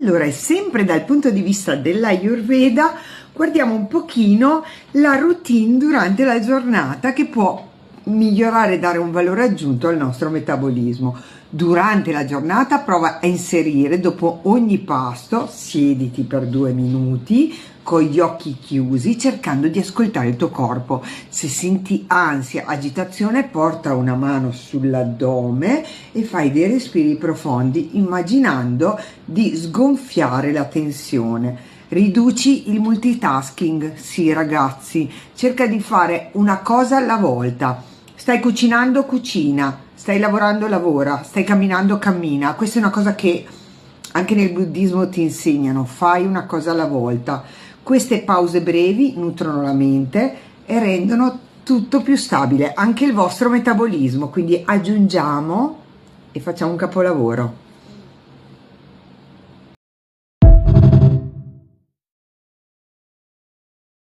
Allora, sempre dal punto di vista dell'Ayurveda, guardiamo un pochino la routine durante la giornata che può migliorare e dare un valore aggiunto al nostro metabolismo. Durante la giornata prova a inserire, dopo ogni pasto, siediti per 2 minuti con gli occhi chiusi, cercando di ascoltare il tuo corpo. Se senti ansia, agitazione, porta una mano sull'addome e fai dei respiri profondi, immaginando di sgonfiare la tensione. Riduci il multitasking, sì ragazzi, cerca di fare una cosa alla volta. Stai cucinando, cucina, stai lavorando, lavora, stai camminando, cammina. Questa è una cosa che anche nel buddismo ti insegnano, fai una cosa alla volta. Queste pause brevi nutrono la mente e rendono tutto più stabile, anche il vostro metabolismo, quindi aggiungiamo e facciamo un capolavoro.